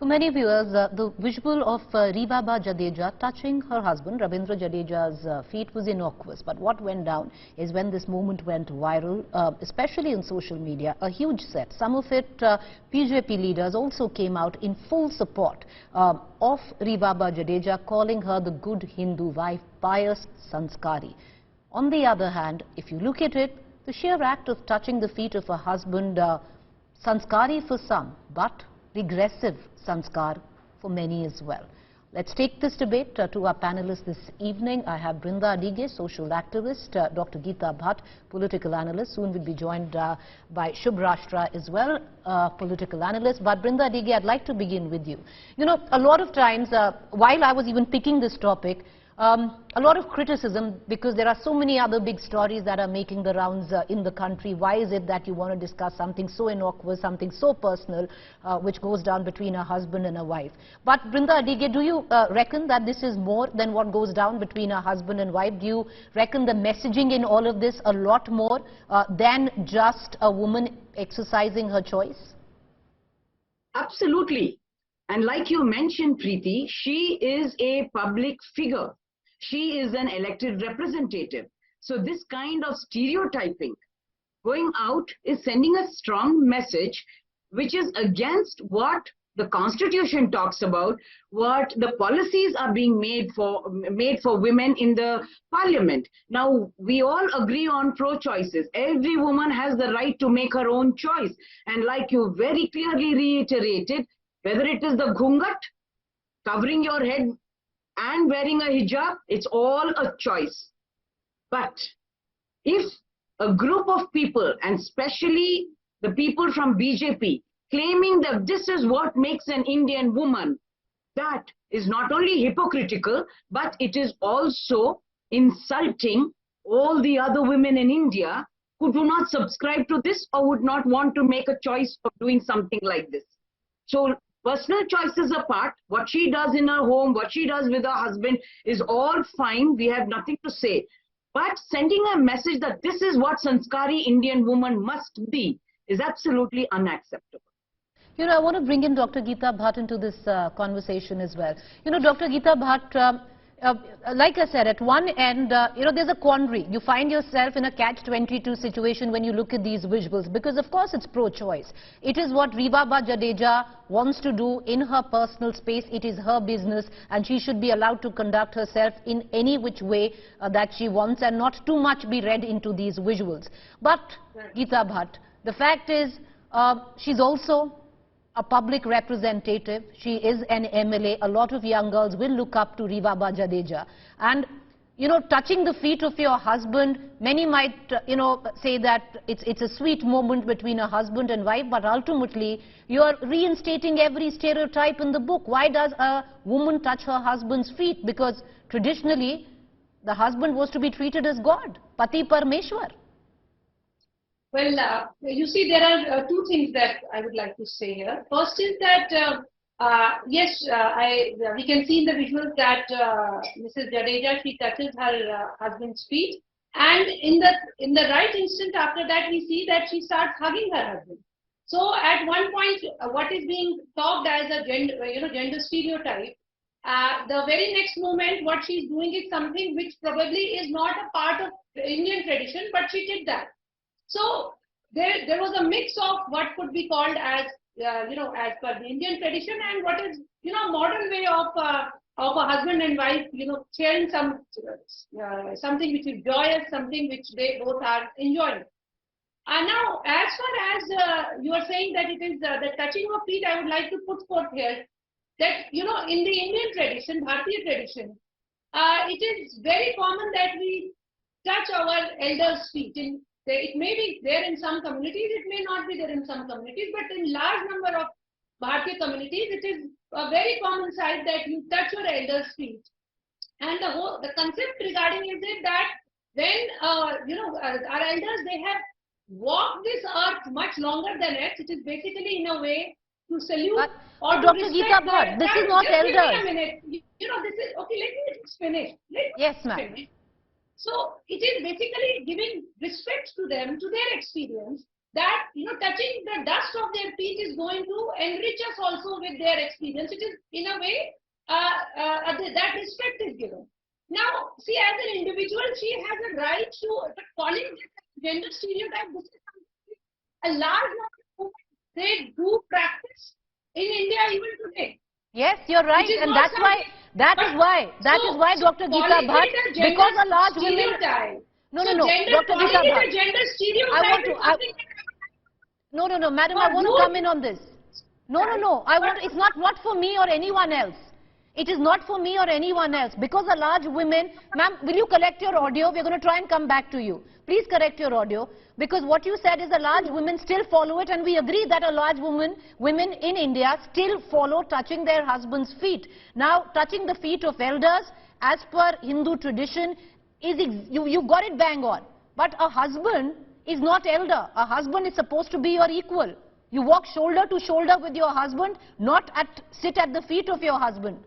For many viewers, the visual of Rivaba Jadeja touching her husband Ravindra Jadeja's feet was innocuous. But what went down is when this moment went viral, especially in social media, a huge set. Some of it, BJP leaders also came out in full support of Rivaba Jadeja, calling her the good Hindu wife, pious Sanskari. On the other hand, if you look at it, the sheer act of touching the feet of her husband, Sanskari for some, but regressive Sanskaar for many as well. Let's take this debate to our panelists this evening. I have Brinda Adige, social activist, Dr. Geeta Bhatt, political analyst. Soon we'll be joined by Shubh Rashtra as well, political analyst. But Brinda Adige, I'd like to begin with you. You know, a lot of times, while I was even picking this topic, a lot of criticism, because there are so many other big stories that are making the rounds in the country. Why is it that you want to discuss something so innocuous, something so personal, which goes down between a husband and a wife? But Brinda Adige, do you reckon that this is more than what goes down between a husband and wife? Do you reckon the messaging in all of this a lot more than just a woman exercising her choice? Absolutely. And like you mentioned, Preeti, she is a public figure. She is an elected representative. So this kind of stereotyping going out is sending a strong message which is against what the Constitution talks about, what the policies are being made for women in the parliament. Now, we all agree on pro-choices. Every woman has the right to make her own choice. And like you very clearly reiterated, whether it is the ghungat, covering your head and wearing a hijab, it's all a choice. But if a group of people, and especially the people from BJP, claiming that this is what makes an Indian woman, that is not only hypocritical, but it is also insulting all the other women in India who do not subscribe to this or would not want to make a choice of doing something like this. So personal choices apart, what she does in her home, what she does with her husband is all fine. We have nothing to say. But sending a message that this is what Sanskari Indian woman must be is absolutely unacceptable. You know, I want to bring in Dr. Geeta Bhatt into this conversation as well. You know, Dr. Geeta Bhatt, like I said, at one end, you know, there's a quandary. You find yourself in a catch-22 situation when you look at these visuals, because of course it's pro-choice. It is what Rivaba Jadeja wants to do in her personal space. It is her business, and she should be allowed to conduct herself in any which way that she wants, and not too much be read into these visuals. But Geeta Bhatt, the fact is, she's also a public representative. She is an MLA. A lot of young girls will look up to Rivaba Jadeja. And, you know, touching the feet of your husband, many might, you know, say that it's a sweet moment between a husband and wife, but ultimately you are reinstating every stereotype in the book. Why does a woman touch her husband's feet? Because traditionally, the husband was to be treated as God, Pati Parmeshwar. Well, you see, there are two things that I would like to say here. First is that, yes, we can see in the visuals that Mrs. Jadeja, she touches her husband's feet. And in the right instant after that, we see that she starts hugging her husband. So at one point, what is being talked as a gender stereotype, the very next moment, what she's doing is something which probably is not a part of the Indian tradition, but she did that. So there was a mix of what could be called as, as per the Indian tradition, and what is, modern way of a husband and wife, sharing something which is joyous, something which they both are enjoying. Now, as far as you are saying that it is the touching of feet, I would like to put forth here that, in the Indian tradition, Bharatiya tradition, it is very common that we touch our elders' feet. It may be there in some communities, it may not be there in some communities, but in large number of Bharatiya communities, it is a very common sight that you touch your elders' feet. And the concept regarding is that when, our elders, they have walked this earth much longer than us, it is basically in a way to salute or to Dr. Geeta Bhatt, this is not elders. Wait a minute. This is, okay, let me finish. Yes, ma'am. So it is basically giving respect to them, to their experience, that, touching the dust of their feet is going to enrich us also with their experience. It is, in a way, that respect is given. Now, see, as an individual, she has a right to, but calling this gender stereotype, this is something a large number of women, they do practice in India even today. Yes, you're right, and that is why Dr. Geeta Bhatt, because a large women... No, Dr. Geeta Bhatt. No, madam, I want to come in on this. No, it's not for me or anyone else. It is not for me or anyone else. Because a large women, ma'am, will you correct your audio? We're going to try and come back to you. Please correct your audio. Because what you said is a large women still follow it, and we agree that a large women in India still follow touching their husband's feet. Now, touching the feet of elders, as per Hindu tradition, you got it bang on. But a husband is not elder. A husband is supposed to be your equal. You walk shoulder to shoulder with your husband, not sit at the feet of your husband.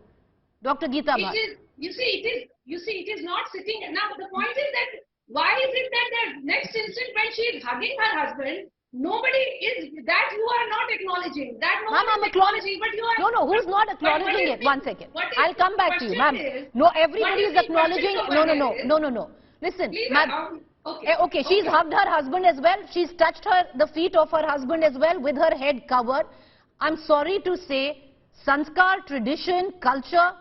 Dr. Geeta Bhatt. You see, it is not sitting. Now, the point is that why is it that the next instant when she is hugging her husband, nobody is, that you are not acknowledging. That no one is acknowledging, but you are... No, who's not acknowledging it? One second. I'll come back to you, ma'am. No, everybody is acknowledging... No. Listen, ma'am. Okay, she's hugged her husband as well. She's touched the feet of her husband as well with her head covered. I'm sorry to say, Sanskaar, tradition, culture,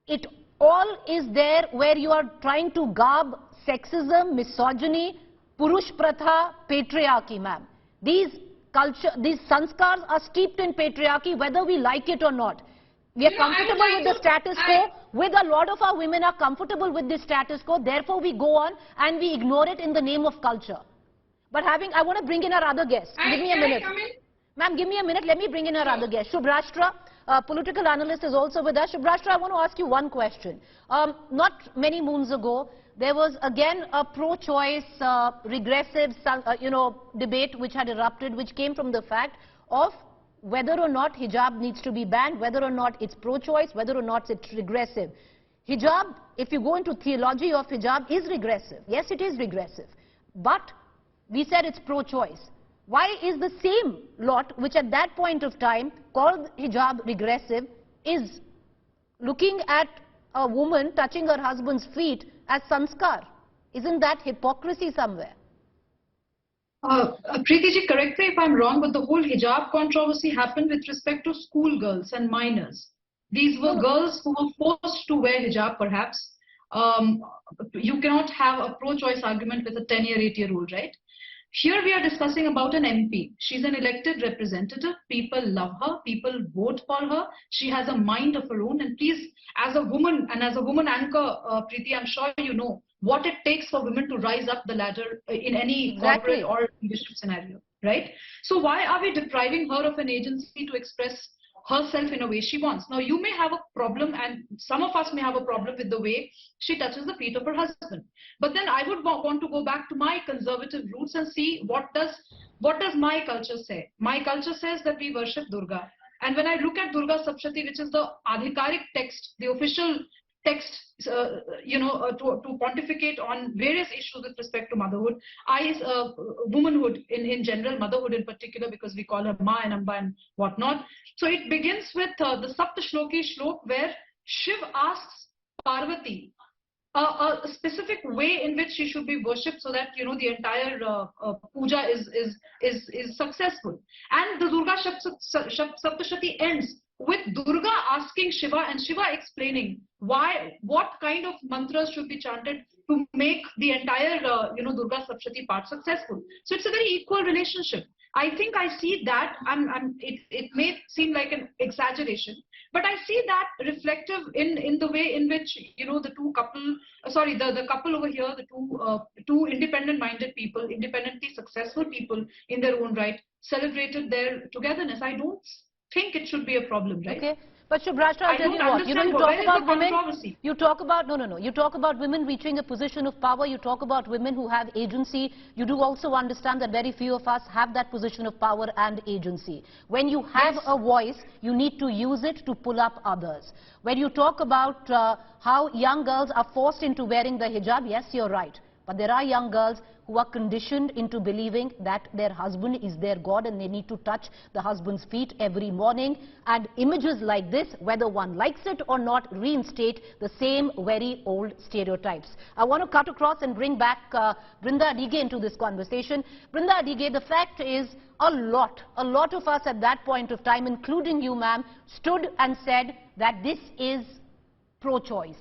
it all is there where you are trying to garb sexism, misogyny, Purush Pratha, patriarchy, ma'am. These sanskars are steeped in patriarchy, whether we like it or not. We are comfortable with the status quo. With a lot of our women are comfortable with this status quo. Therefore, we go on and we ignore it in the name of culture. But I want to bring in our other guest. Give me a minute. Ma'am, give me a minute. Let me bring in our other guest. Shubhrashtra, political analyst, is also with us. Shubhrashtra, I want to ask you one question. Not many moons ago, there was again a pro-choice, regressive, debate which had erupted, which came from the fact of whether or not hijab needs to be banned, whether or not it's pro-choice, whether or not it's regressive. Hijab, if you go into theology of hijab, is regressive. Yes, it is regressive. But we said it's pro-choice. Why is the same lot, which at that point of time called hijab regressive, is looking at a woman touching her husband's feet as sanskar? Isn't that hypocrisy somewhere? Preeti ji, correct me if I'm wrong, but the whole hijab controversy happened with respect to schoolgirls and minors. These were girls who were forced to wear hijab, perhaps. You cannot have a pro-choice argument with a 10-year, 8-year-old, right? Here we are discussing about an MP. She's an elected representative. People love her. People vote for her. She has a mind of her own. And please, as a woman and as a woman anchor, Preeti, I'm sure you know what it takes for women to rise up the ladder in any corporate or leadership scenario, right? So why are we depriving her of an agency to express herself in a way she wants? Now, you may have a problem, and some of us may have a problem with the way she touches the feet of her husband. But then I would want to go back to my conservative roots and see what does my culture say. My culture says that we worship Durga. And when I look at Durga Saptashati, which is the adhikarik text, the official text, to pontificate on various issues with respect to motherhood, womanhood in general, motherhood in particular, because we call her Ma and Amba and whatnot. So it begins with the Saptashloki shlok, where Shiv asks Parvati a specific way in which she should be worshipped so that the entire puja is successful. And the Durga Saptashati ends with Durga asking Shiva and Shiva explaining what kind of mantras should be chanted to make the entire Durga Saptashati part successful. So it's a very equal relationship. I think I see that, it may seem like an exaggeration, but I see that reflective in the way in which the couple over here, the two independent-minded people, independently successful people in their own right, celebrated their togetherness. I don't think it should be a problem, right? Okay. But Shubhrashtra, I'll tell you what, you talk about women, you talk about women reaching a position of power, you talk about women who have agency. You do also understand that very few of us have that position of power and agency. When you have a voice, you need to use it to pull up others. When you talk about how young girls are forced into wearing the hijab, yes, you're right. But there are young girls who are conditioned into believing that their husband is their God and they need to touch the husband's feet every morning. And images like this, whether one likes it or not, reinstate the same very old stereotypes. I want to cut across and bring back Brinda Adige into this conversation. Brinda Adige, the fact is, a lot of us at that point of time, including you, ma'am, stood and said that this is pro-choice.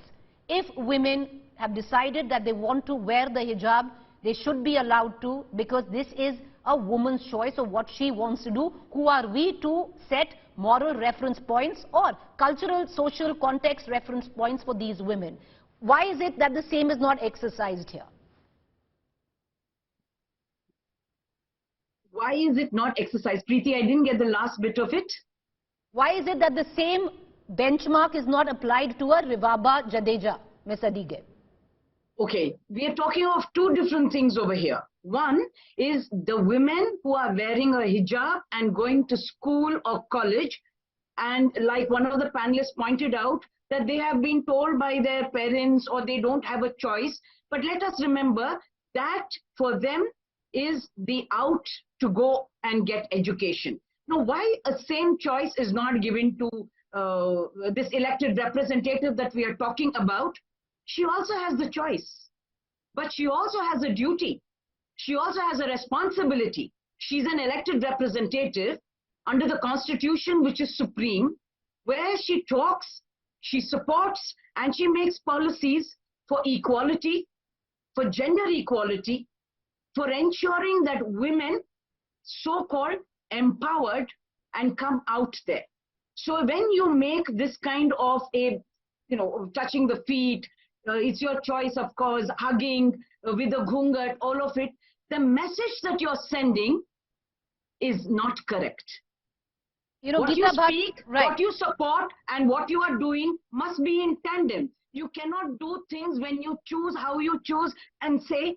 If women have decided that they want to wear the hijab, they should be allowed to, because this is a woman's choice of what she wants to do. Who are we to set moral reference points or cultural, social context reference points for these women? Why is it that the same is not exercised here? Why is it not exercised? Preeti, I didn't get the last bit of it. Why is it that the same benchmark is not applied to a Rivaba Jadeja, Ms. Adige? Okay, we are talking of two different things over here. One is the women who are wearing a hijab and going to school or college, and like one of the panelists pointed out, that they have been told by their parents or they don't have a choice. But let us remember that for them is the out to go and get education. Now, why a same choice is not given to this elected representative that we are talking about? She also has the choice, but she also has a duty. She also has a responsibility. She's an elected representative under the Constitution, which is supreme, where she talks, she supports, and she makes policies for equality, for gender equality, for ensuring that women, so-called empowered, and come out there. So when you make this kind of a, touching the feet, it's your choice, of course, hugging with a ghungat, all of it, the message that you're sending is not correct. What you speak, what you support, and what you are doing must be in tandem. You cannot do things when you choose how you choose and say,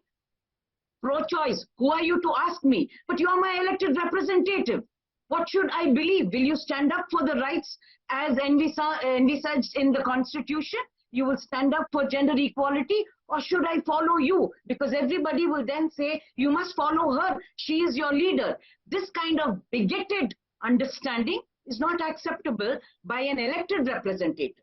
pro-choice, who are you to ask me? But you are my elected representative. What should I believe? Will you stand up for the rights as envisaged in the Constitution? You will stand up for gender equality, or should I follow you? Because everybody will then say, you must follow her. She is your leader. This kind of bigoted understanding is not acceptable by an elected representative.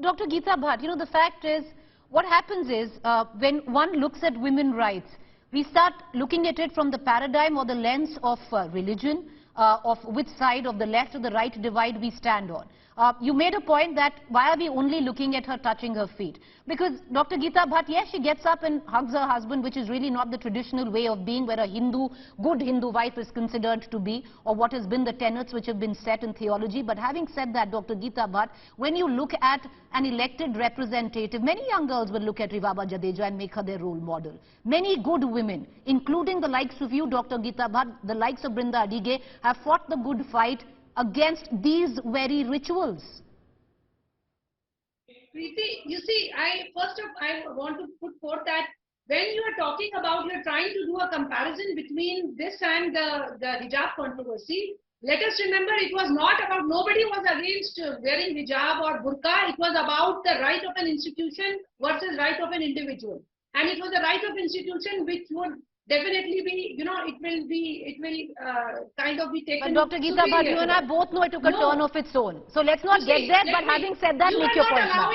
Dr. Geeta Bhatt, the fact is, what happens is, when one looks at women's rights, we start looking at it from the paradigm or the lens of religion, of which side of the left or the right divide we stand on. You made a point that why are we only looking at her touching her feet? Because Dr. Geeta Bhatt, yes, she gets up and hugs her husband, which is really not the traditional way of being, where a good Hindu wife is considered to be, or what has been the tenets which have been set in theology. But having said that, Dr. Geeta Bhatt, when you look at an elected representative, many young girls will look at Rivaba Jadeja and make her their role model. Many good women, including the likes of you, Dr. Geeta Bhatt, the likes of Brinda Adige, have fought the good fight against these very rituals. Preeti, you see, I want to put forth that when you are talking about, you're trying to do a comparison between this and the hijab controversy. Let us remember, it was not about, nobody was against wearing hijab or burqa. It was about the right of an institution versus right of an individual. And it was the right of institution which would definitely be, it will kind of be taken. But Dr. Geeta Bhatt, you and I both know it took a turn of its own. So let's not get there, but having said that, make your point, ma'am.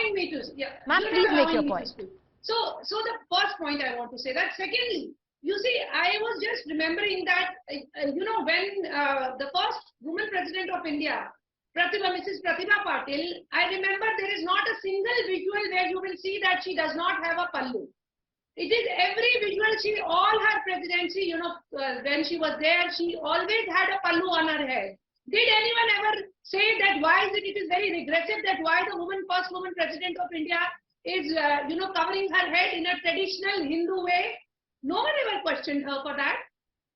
Ma'am, please make your point. So the first point I want to say that. Secondly, you see, I was just remembering that, when the first woman president of India, Mrs. Pratibha Patil, I remember there is not a single visual where you will see that she does not have a pallu. It is every visual, all her presidency, when she was there, she always had a pallu on her head. Did anyone ever say that why is it is very regressive that why the first woman president of India is, covering her head in a traditional Hindu way? No one ever questioned her for that.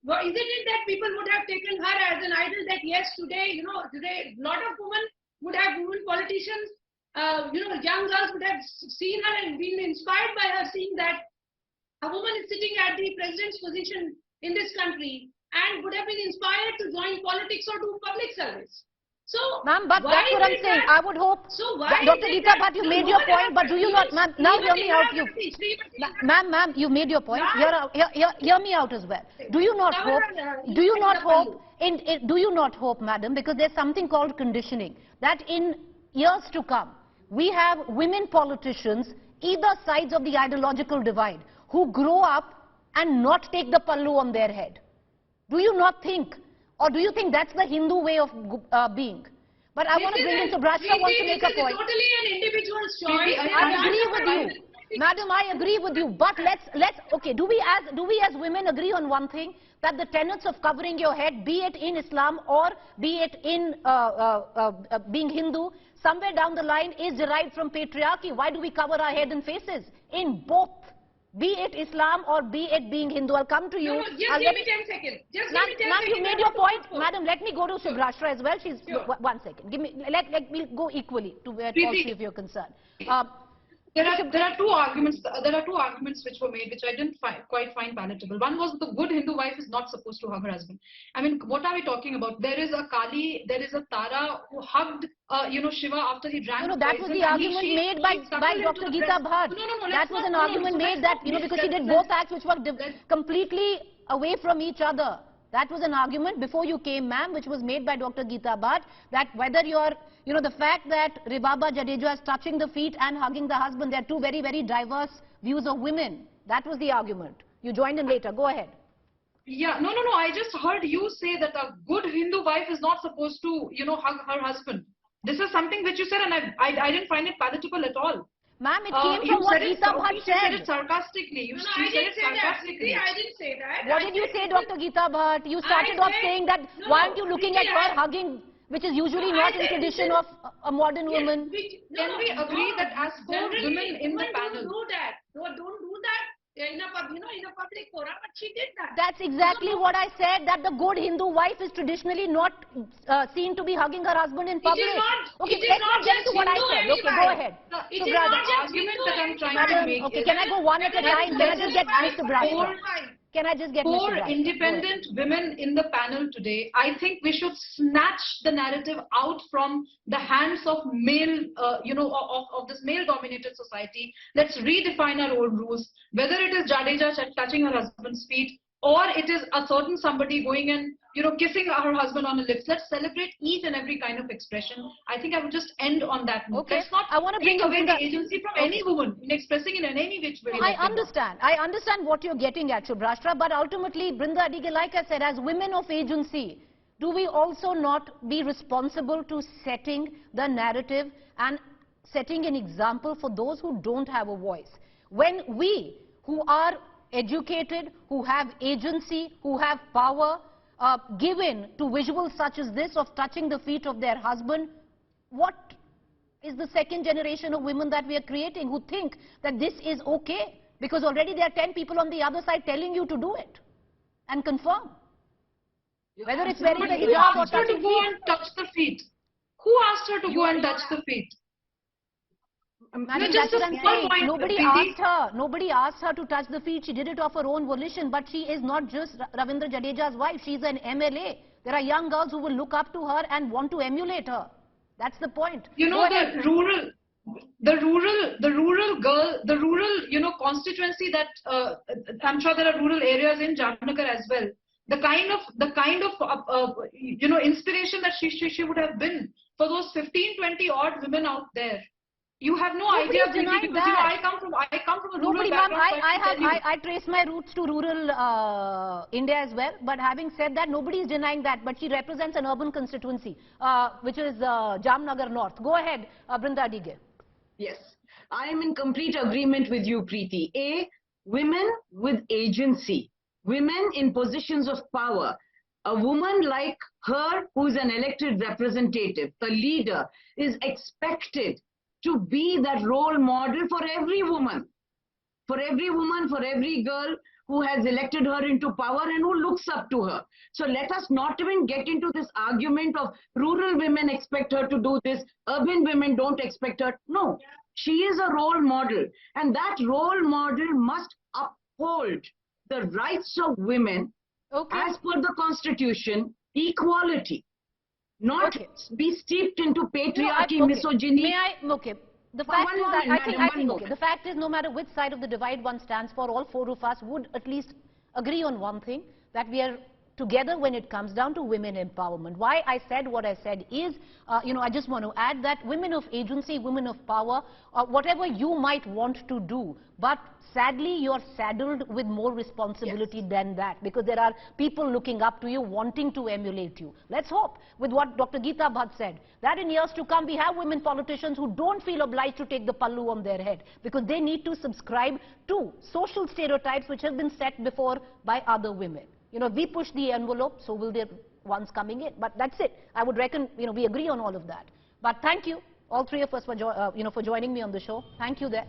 Well, isn't it that people would have taken her as an idol that yes, today, today a lot of women politicians, young girls would have seen her and been inspired by her, seeing that a woman is sitting at the president's position in this country and would have been inspired to join politics or do public service. So, Ma'am, but why that's what I'm did saying. that- I would hope, So why Dr. did Geeta that- Bhatt, you No, made no your one point, ever- but do you not, ma'am, now hear me out. Ma'am, you made your point. Hear me out as well. Do you not hope, do you not hope, madam, because there's something called conditioning, that in years to come, we have women politicians, either sides of the ideological divide, who grow up and not take the pallu on their head. Do you not think, or do you think that's the Hindu way of being? But I want to bring in Subrashra wants to make a point. This is totally an individual's choice. I agree with you, madam. I agree with you. But okay. Do we as women agree on one thing, that the tenets of covering your head, be it in Islam or be it in being Hindu, somewhere down the line is derived from patriarchy? Why do we cover our head and faces in both? Be it Islam or be it being Hindu. I'll come to you. No, just give me 10 seconds. Just give me 10 Ma'am, seconds. you made your point. Madam, let me go to Subrashra as well. She's one second. Give me. Let me go equally to where all three of you are concerned. There are two arguments. There are two arguments which were made, which I didn't quite find palatable. One was the good Hindu wife is not supposed to hug her husband. I mean, what are we talking about? There is a Kali, there is a Tara who hugged, Shiva after he drank. No, that was the argument made by Dr. Geeta Bhatt. That was an argument made that, because she did both acts which were completely away from each other. That was an argument before you came, ma'am, which was made by Dr. Geeta Bhatt, that whether you're, the fact that Rivaba Jadeja is touching the feet and hugging the husband, there are two very, very diverse views of women. That was the argument. You joined in later. Go ahead. Yeah, no. I just heard you say that a good Hindu wife is not supposed to, hug her husband. This is something which you said, and I didn't find it palatable at all. Ma'am, it came from what Geeta Bhatt said. You said it sarcastically. I didn't say that. What did you say, Dr. Geeta Bhatt? You started off saying that, why aren't you looking at her hugging, which is usually not in tradition of a modern woman? Can we agree that as four women in the panel... Don't do that. Don't do that in a public forum, but she did that. That's exactly what I said, that the good Hindu wife is traditionally not seen to be hugging her husband in public. It is not just what I said. Okay, go ahead. It is not just argument that I'm trying to make. Okay, can I go one at a time? Can I just get Mr. Brashar? Can I just get four independent women in the panel today? I think we should snatch the narrative out from the hands of male, of this male-dominated society. Let's redefine our own rules. Whether it is Jadeja touching her husband's feet, or it is a certain somebody going and kissing her husband on the lips. Let's celebrate each and every kind of expression. I think I would just end on that note. Okay. Let's not I want to bring away the agency from any woman in expressing in any which way. I understand. I understand what you're getting at, Subrashra, but ultimately, Brinda Adige, like I said, as women of agency, do we also not be responsible to setting the narrative and setting an example for those who don't have a voice? When we, who are educated, who have agency, who have power, give in to visuals such as this of touching the feet of their husband, what is the second generation of women that we are creating who think that this is okay? Because already there are 10 people on the other side telling you to do it and confirm. Whether it's wearing the hijab or touching go and touch the feet. Who asked her to go and touch the feet? Madam, that's what I'm saying. Nobody asked her to touch the feet. She did it of her own volition, but she is not just Ravindra Jadeja's wife. She's an MLA. There are young girls who will look up to her and want to emulate her. That's the point. The rural constituency that I'm sure there are rural areas in Jamnagar as well. The kind of inspiration that she would have been for those 15-20 odd women out there. You have no idea, because I come from a rural background. I trace my roots to rural India as well. But having said that, nobody is denying that. But she represents an urban constituency, which is Jamnagar North. Go ahead, Brinda Adige. Yes, I am in complete agreement with you, Preeti. Women with agency, women in positions of power. A woman like her, who is an elected representative, a leader, is expected to be that role model for every woman, for every girl who has elected her into power and who looks up to her. So let us not even get into this argument of rural women expect her to do this, urban women don't expect her. No, she is a role model, and that role model must uphold the rights of women as per the Constitution, equality. not Okay. be steeped into patriarchy, okay. misogyny. May I? Okay. The One fact is, moment, I think, madam, one okay. The moment. fact is, no matter which side of the divide one stands for, all four of us would at least agree on one thing, that we are together when it comes down to women empowerment. Why I said what I said is, I just want to add that women of agency, women of power, whatever you might want to do, but sadly you're saddled with more responsibility than that, because there are people looking up to you, wanting to emulate you. Let's hope, with what Dr. Geeta Bhatt said, that in years to come we have women politicians who don't feel obliged to take the pallu on their head, because they need to subscribe to social stereotypes which have been set before by other women. We push the envelope, so will the ones coming in. But that's it. I would reckon, we agree on all of that. But thank you, all three of us, for joining me on the show. Thank you there.